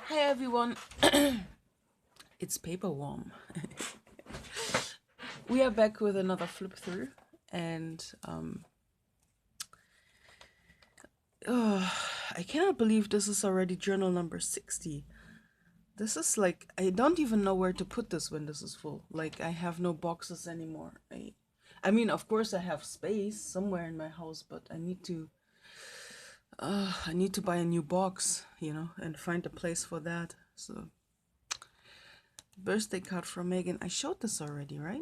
Hi everyone, it's Paperworm. We are back with another flip through, and I cannot believe this is already journal number 60. This is like, I don't even know where to put this when this is full. Like, I have no boxes anymore. I mean, of course I have space somewhere in my house, but I need to buy a new box, you know, and find a place for that. So, birthday card from Megan. I showed this already, right?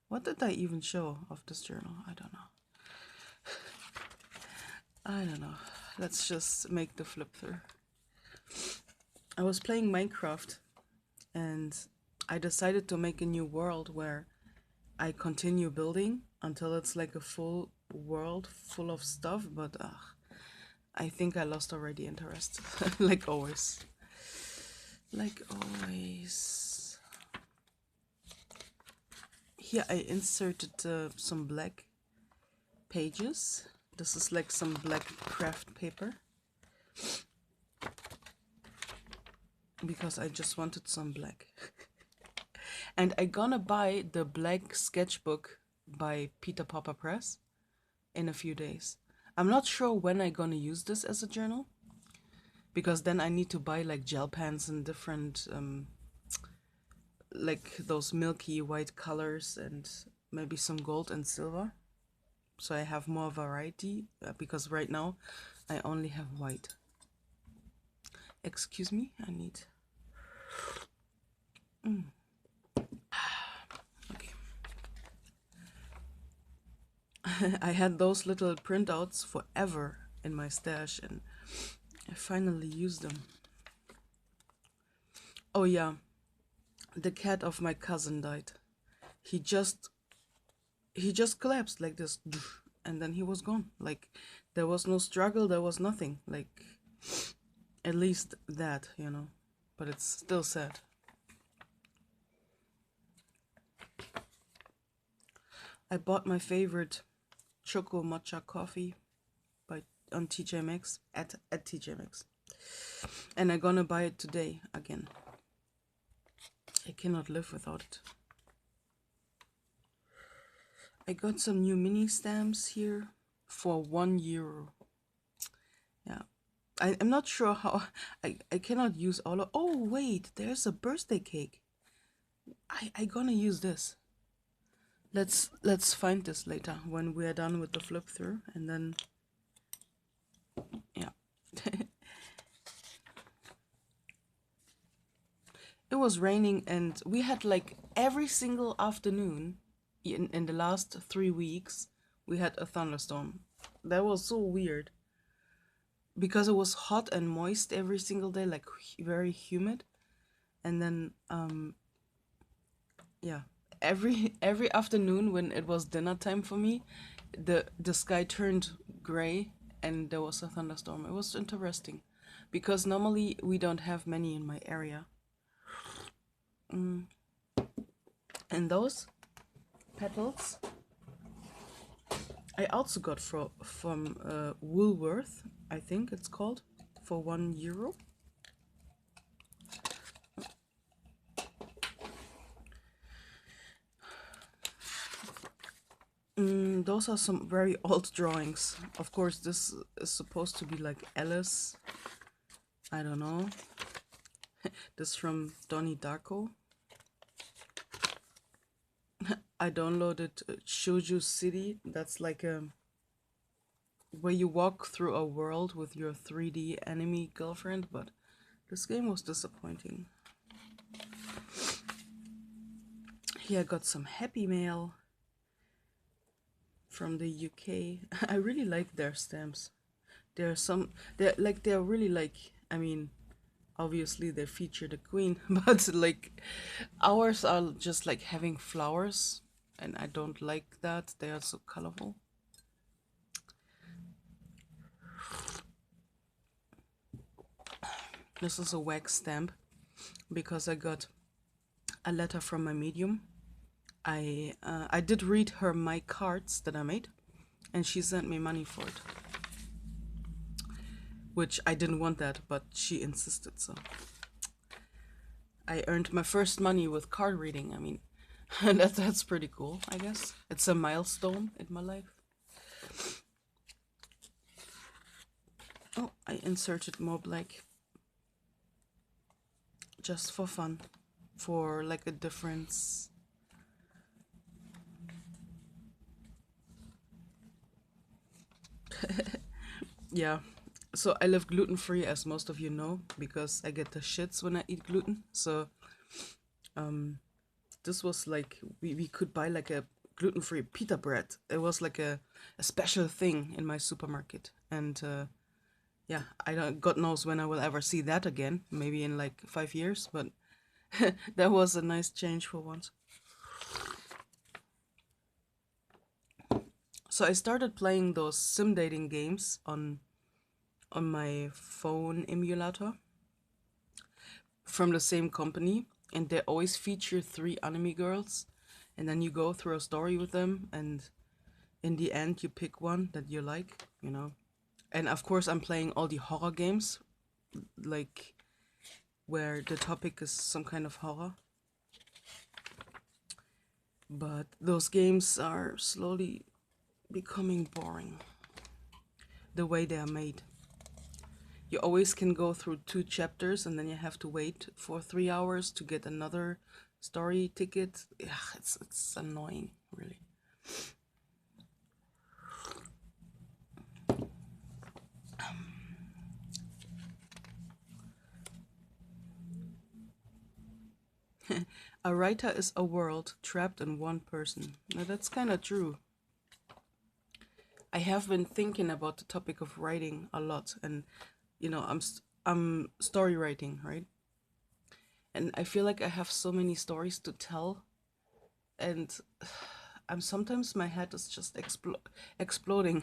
What did I even show of this journal? I don't know. I don't know. Let's just make the flip through. I was playing Minecraft and I decided to make a new world where I continue building until it's like a full world full of stuff, but I think I lost already interest. Like always. Like always. Here I inserted some black pages. This is like some black craft paper. Because I just wanted some black. And I gonna buy the black sketchbook by Peter Popper Press in a few days. I'm not sure when I gonna use this as a journal, because then I need to buy like gel pens and different like those milky white colors and maybe some gold and silver, so I have more variety, because right now I only have white. Excuse me, I need okay. I had those little printouts forever in my stash and I finally used them. Oh yeah, the cat of my cousin died. He just collapsed like this and then he was gone. Like there was no struggle, there was nothing. Like at least that, you know. But it's still sad. I bought my favorite choco matcha coffee by on TJ Maxx at TJ Maxx. And I'm gonna buy it today again. I cannot live without it. I got some new mini stamps here for €1. Yeah. I'm not sure how I cannot use all of. Oh wait, there's a birthday cake. I gonna use this. Let's find this later when we are done with the flip through, and then yeah. It was raining and we had like every single afternoon in the last 3 weeks we had a thunderstorm. That was so weird because it was hot and moist every single day, like very humid. And then yeah, every afternoon when it was dinner time for me, the sky turned gray and there was a thunderstorm. It was interesting because normally we don't have many in my area. And those petals I also got from Woolworth, I think it's called, for €1. Those are some very old drawings. Of course, this is supposed to be like Alice. I don't know. This from Donnie Darko. I downloaded Shoujo City. That's like a where you walk through a world with your 3D enemy girlfriend, but this game was disappointing. Here I got some Happy Mail from the UK. I really like their stamps. They're really like, I mean, obviously they feature the queen, but like ours are just like having flowers and I don't like that. They are so colorful. This is a wax stamp because I got a letter from my medium. I did read her my cards that I made and she sent me money for it, which I didn't want that, but she insisted, so I earned my first money with card reading. I mean, that's pretty cool, I guess. It's a milestone in my life. Oh, I inserted more black just for fun, for like a difference. Yeah. So I live gluten free, as most of you know, because I get the shits when I eat gluten. So this was like we could buy like a gluten free pita bread. It was like a special thing in my supermarket, and yeah, I don't. God knows when I will ever see that again. Maybe in like 5 years, but that was a nice change for once. So I started playing those sim dating games on my phone emulator from the same company, and they always feature three anime girls, and then you go through a story with them, and in the end you pick one that you like, you know. And of course I'm playing all the horror games, like where the topic is some kind of horror. But those games are slowly becoming boring the way they are made. You always can go through two chapters and then you have to wait for 3 hours to get another story ticket. Yeah, it's annoying, really. A writer is a world trapped in one person. Now that's kind of true. I have been thinking about the topic of writing a lot, and I'm story writing, right? And I feel like I have so many stories to tell, and I'm sometimes my head is just exploding,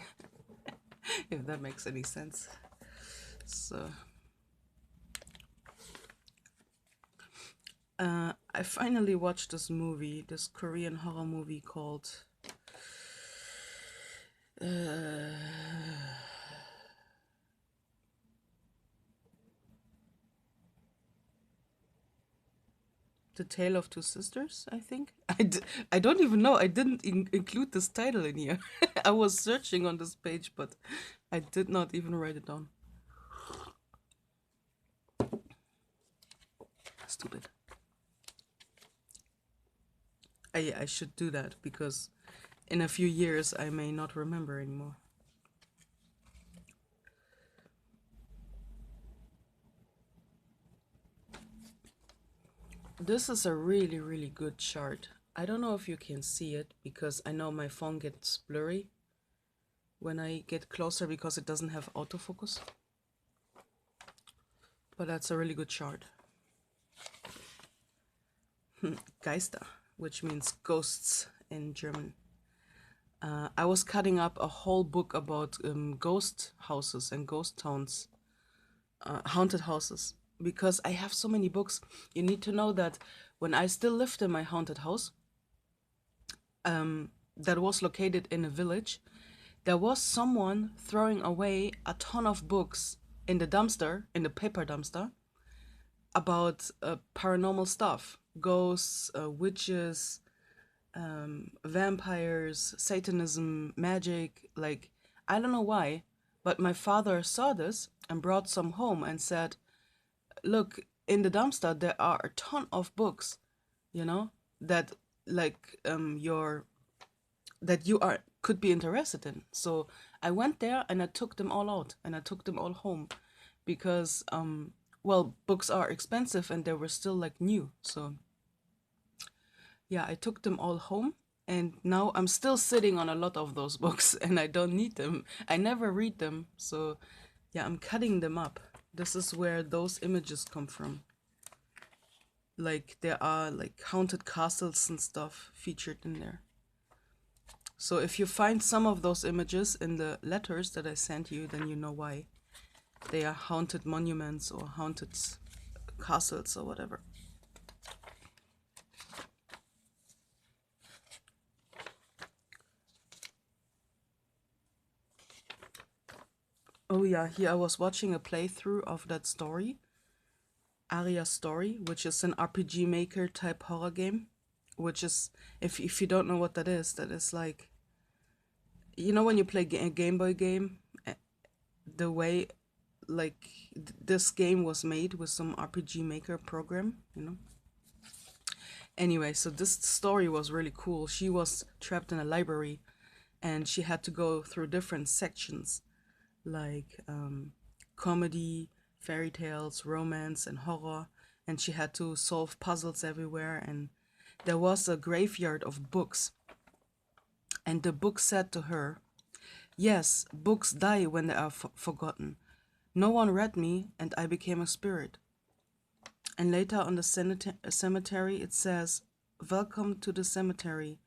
if that makes any sense. So I finally watched this movie, this Korean horror movie called The Tale of Two Sisters, I think. I don't even know. I didn't include this title in here. I was searching on this page, but I did not even write it down. Stupid. I should do that because in a few years I may not remember anymore. This is a really, really good chart. I don't know if you can see it because I know my phone gets blurry when I get closer because it doesn't have autofocus. But that's a really good chart. Geister, which means ghosts in German. I was cutting up a whole book about ghost houses and ghost towns, haunted houses, because I have so many books. You need to know that when I still lived in my haunted house, that was located in a village, there was someone throwing away a ton of books in the dumpster, in the paper dumpster, about paranormal stuff, ghosts, witches, vampires, Satanism, magic. Like, I don't know why, but my father saw this and brought some home and said, look, in the dumpster there are a ton of books, you know, that like your that you are could be interested in. So I went there and I took them all out and I took them all home because well, books are expensive and they were still like new. So yeah, I took them all home and now I'm still sitting on a lot of those books and I don't need them. I never read them. So yeah, I'm cutting them up. This is where those images come from. Like there are like haunted castles and stuff featured in there. So if you find some of those images in the letters that I sent you, then you know why. They are haunted monuments or haunted castles or whatever. Oh yeah, here I was watching a playthrough of that story Aria Story, which is an RPG Maker type horror game, which is, if you don't know what that is like, you know, when you play a Game Boy game, the way like this game was made with some RPG Maker program, you know. Anyway, so this story was really cool. She was trapped in a library and she had to go through different sections like comedy, fairy tales, romance, and horror. And she had to solve puzzles everywhere. And there was a graveyard of books. And the book said to her, "Yes, books die when they are forgotten. No one read me, and I became a spirit." And later on the cemetery, it says, "Welcome to the cemetery.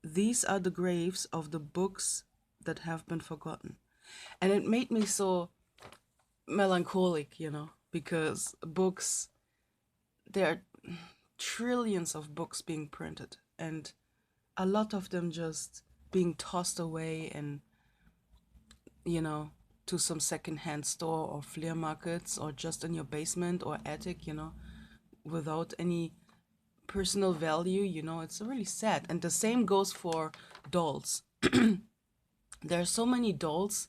These are the graves of the books that have been forgotten." And it made me so melancholic, you know, because books, there are trillions of books being printed, and a lot of them just being tossed away and, you know, to some secondhand store or flea markets or just in your basement or attic, you know, without any personal value, you know. It's really sad. And the same goes for dolls. There are so many dolls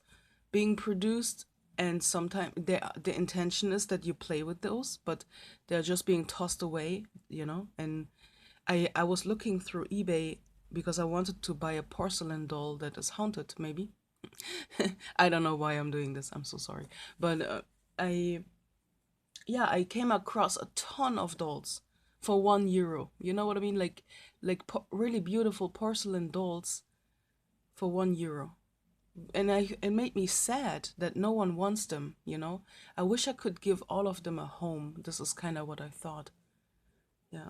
being produced, and sometimes the intention is that you play with those, but they're just being tossed away, you know. And I was looking through eBay because I wanted to buy a porcelain doll that is haunted, maybe. I don't know why I'm doing this. I'm so sorry. But I yeah, I came across a ton of dolls for €1. You know what I mean? Really beautiful porcelain dolls for €1. And it made me sad that no one wants them, you know? I wish I could give all of them a home. This is kind of what I thought. Yeah.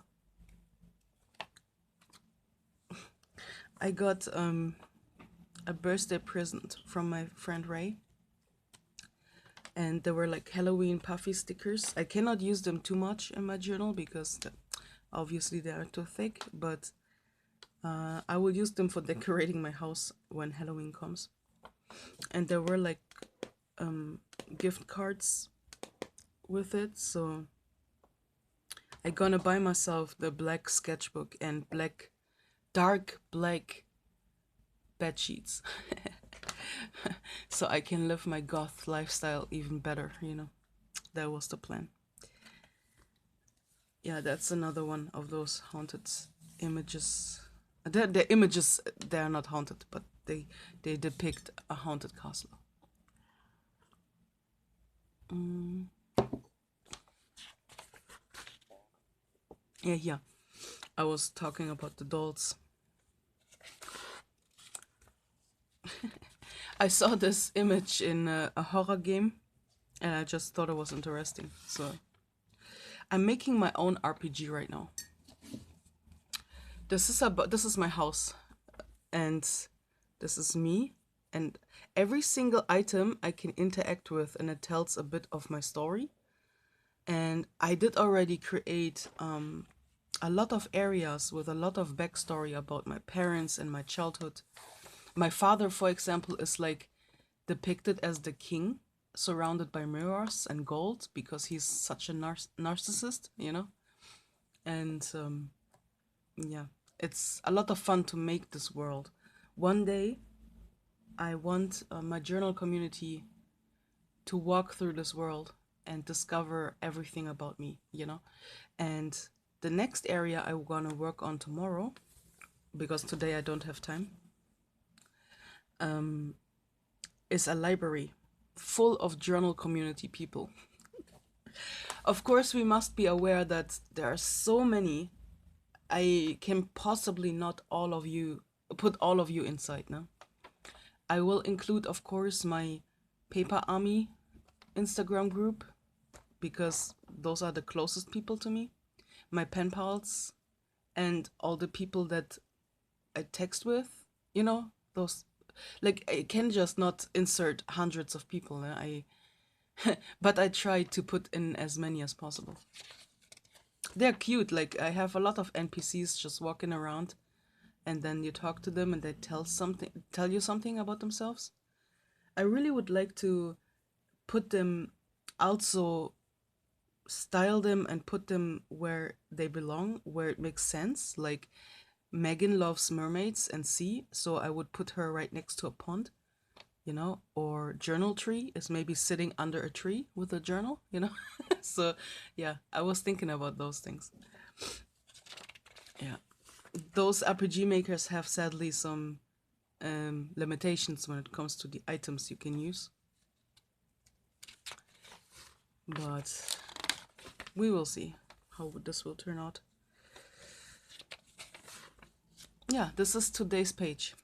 I got a birthday present from my friend Ray, and they were like Halloween puffy stickers. I cannot use them too much in my journal because obviously they are too thick, but I will use them for decorating my house when Halloween comes. And there were like gift cards with it, so I gonna buy myself the black sketchbook and dark black bed sheets. So I can live my goth lifestyle even better, you know. That was the plan. Yeah, that's another one of those haunted images. The images, they are not haunted, but they depict a haunted castle. Yeah, yeah. I was talking about the dolls. I saw this image in a horror game, and I just thought it was interesting. So I'm making my own RPG right now. This is my house, and this is me, and every single item I can interact with, and it tells a bit of my story. And I did already create a lot of areas with a lot of backstory about my parents and my childhood. My father, for example, is like depicted as the king, surrounded by mirrors and gold because he's such a narcissist, you know? And yeah, it's a lot of fun to make this world. One day, I want my journal community to walk through this world and discover everything about me, you know? And the next area I'm gonna work on tomorrow, because today I don't have time, is a library full of journal community people. Of course, we must be aware that there are so many. I can possibly not all of you put all of you inside now. I will include, of course, my paper army Instagram group because those are the closest people to me, my pen pals, and all the people that I text with. You know, those, like, I can just not insert hundreds of people. But I try to put in as many as possible. They're cute. Like, I have a lot of NPCs just walking around, and then you talk to them and they tell you something about themselves. I really would like to put them also style them and put them where they belong, where it makes sense. Like Megan loves mermaids and sea, so I would put her right next to a pond, or journal tree is maybe sitting under a tree with a journal. So yeah, I was thinking about those things. Yeah, those RPG makers have sadly some limitations when it comes to the items you can use, but we will see how this will turn out. Yeah, this is today's page.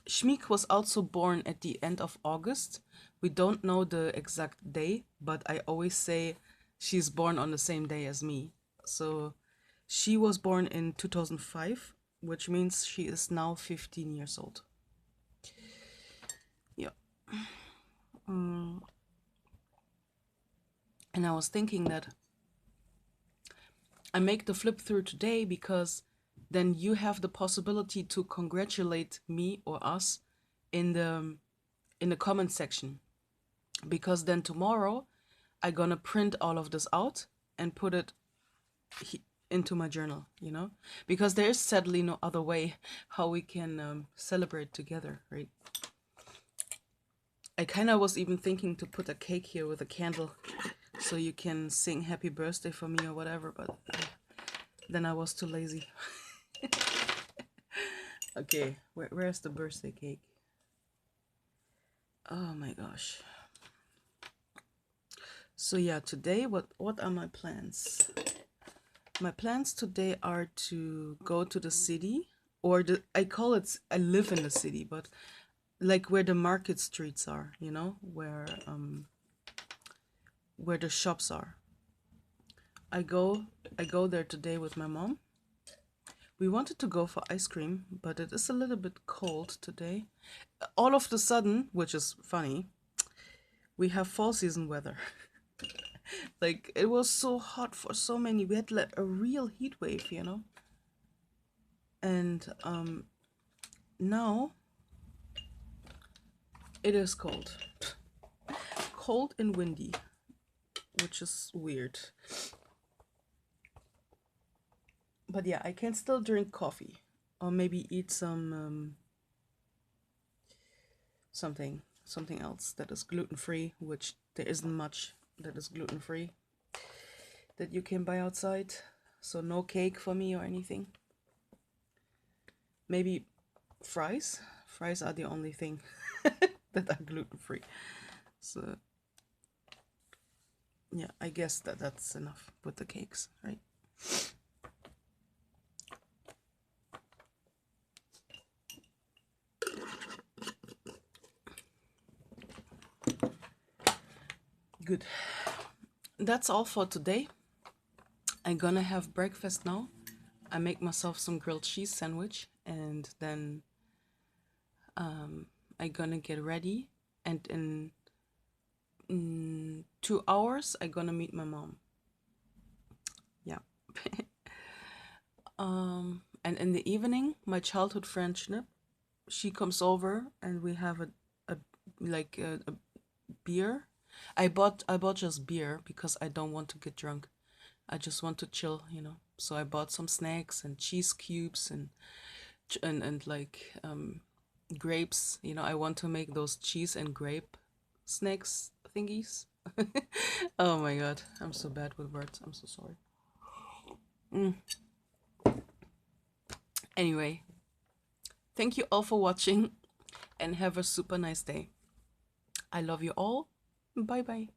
Schmiek was also born at the end of August. We don't know the exact day, but I always say she's born on the same day as me. So she was born in 2005, which means she is now 15 years old. Yeah. And I was thinking that I make the flip through today because then you have the possibility to congratulate me or us in the comment section, because then tomorrow I'm gonna print all of this out and put it into my journal, because there is sadly no other way how we can celebrate together, right? I kind of was even thinking to put a cake here with a candle so you can sing happy birthday for me or whatever, but then I was too lazy. Okay, where's the birthday cake? Oh my gosh. So yeah, today what are my plans? My plans today are to go to the city, or I call it, I live in the city, but like where the market streets are, where the shops are. I go there today with my mom. We wanted to go for ice cream, but it is a little bit cold today. All of the sudden, which is funny, we have fall season weather. Like it was so hot for so many. We had like a real heat wave. And now it is cold. Cold and windy, which is weird. But yeah, I can still drink coffee or maybe eat something else that is gluten-free, which there isn't much that is gluten-free that you can buy outside. So no cake for me or anything. Maybe fries. Fries are the only thing that are gluten-free. So yeah, I guess that's enough with the cakes, right? Good. That's all for today. I'm gonna have breakfast now. I make myself some grilled cheese sandwich, and then I'm gonna get ready, and in 2 hours I'm gonna meet my mom. Yeah. And in the evening, my childhood friend Schnip, she comes over and we have a like a beer. I bought just beer because I don't want to get drunk. I just want to chill. So I bought some snacks and cheese cubes and like grapes. I want to make those cheese and grape snacks thingies. Oh my god, I'm so bad with words. I'm so sorry. Anyway, thank you all for watching and have a super nice day. I love you all. Bye bye.